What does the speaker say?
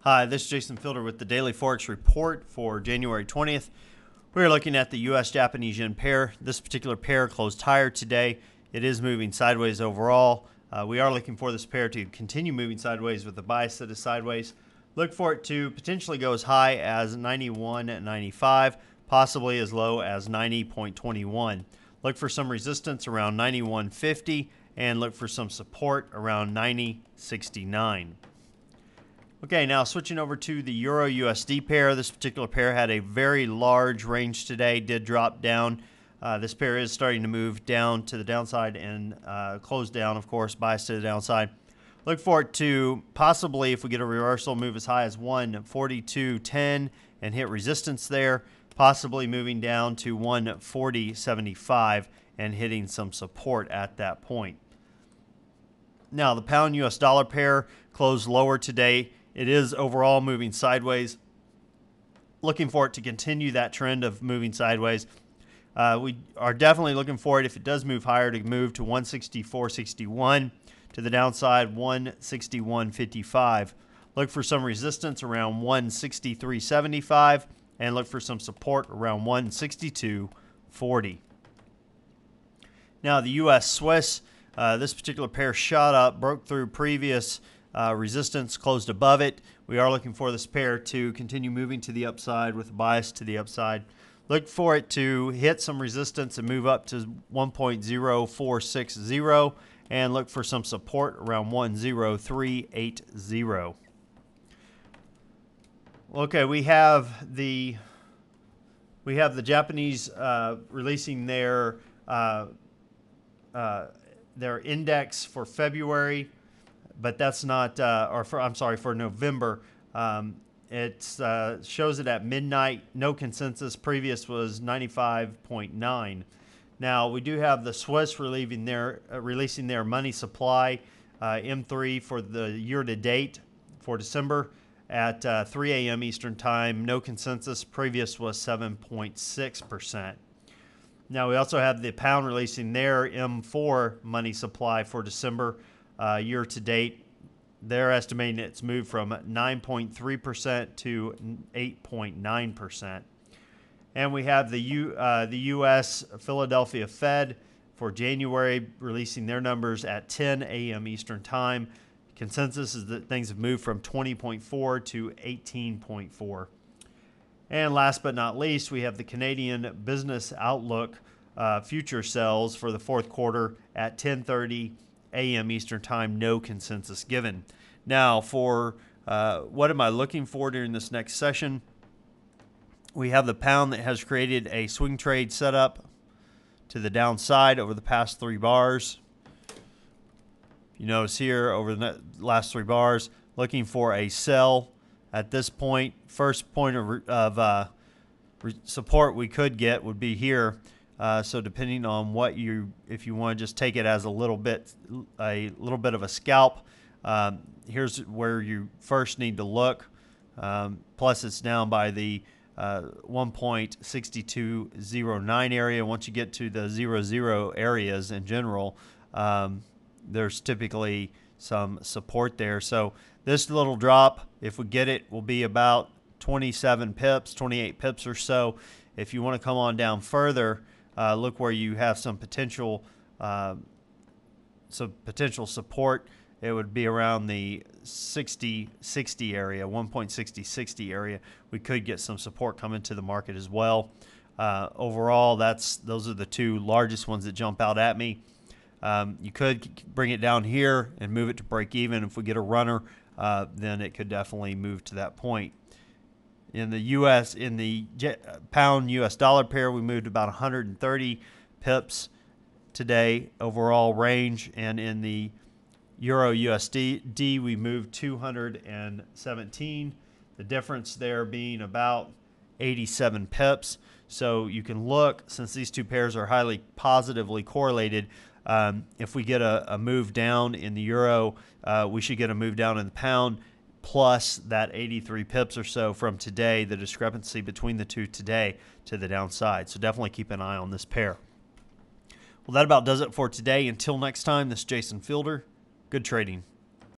Hi, this is Jason Fielder with the Daily Forex Report for January 20th. We're looking at the U.S.-Japanese yen pair. This particular pair closed higher today. It is moving sideways overall. We are looking for this pair to continue moving sideways with a bias that is sideways. Look for it to potentially go as high as 91.95, possibly as low as 90.21. Look for some resistance around 91.50 and look for some support around 90.69. Okay, now switching over to the Euro-USD pair. This particular pair had a very large range today, did drop down. This pair is starting to move down to the downside and close down, of course, bias to the downside. Look for it to possibly, if we get a reversal, move as high as 142.10 and hit resistance there, possibly moving down to 140.75 and hitting some support at that point. Now, the pound-US dollar pair closed lower today. It is overall moving sideways. Looking for it to continue that trend of moving sideways. We are definitely looking for it, if it does move higher, to move to 164.61. To the downside, 161.55. Look for some resistance around 163.75 and look for some support around 162.40. Now, the U.S. Swiss, this particular pair shot up, broke through previous resistance, closed above it. We are looking for this pair to continue moving to the upside with a bias to the upside. Look for it to hit some resistance and move up to 1.0460 and look for some support around 10380. Okay, we have the Japanese releasing their index for February, but that's not, for November. It shows it at midnight. No consensus. Previous was 95.9. Now, we do have the Swiss releasing their money supply, M3, for the year-to-date for December at 3 a.m. Eastern Time. No consensus. Previous was 7.6%. Now, we also have the pound releasing their M4 money supply for December year-to-date. They're estimating it's moved from 9.3% to 8.9%. And we have the U.S. Philadelphia Fed for January releasing their numbers at 10 a.m. Eastern Time. Consensus is that things have moved from 20.4 to 18.4. And last but not least, we have the Canadian Business Outlook future sales for the fourth quarter at 10:30 a.m. Eastern Time. No consensus given. Now, for what am I looking for during this next session? We have the pound that has created a swing trade setup to the downside over the past 3 bars. You notice here over the last 3 bars, looking for a sell at this point. First point of support we could get would be here. So depending on what if you want to just take it as a little bit of a scalp, here's where you first need to look. Plus, it's down by the 1.6209 area. Once you get to the 00 areas in general, there's typically some support there. So this little drop, if we get it, will be about 27 pips, 28 pips or so. If you want to come on down further, look where you have some potential support. It would be around the 60 area, 1.6060 area. We could get some support coming to the market as well. Overall, those are the 2 largest ones that jump out at me. You could bring it down here and move it to break even. If we get a runner, then it could definitely move to that point. In the pound US dollar pair, we moved about 130 pips today overall range, and in the Euro USD, we moved 217. The difference there being about 87 pips. So you can look, since these 2 pairs are highly positively correlated, if we get a move down in the euro, we should get a move down in the pound, plus that 83 pips or so from today, the discrepancy between the 2 today to the downside. So definitely keep an eye on this pair. Well, that about does it for today. Until next time, this is Jason Fielder. Good trading.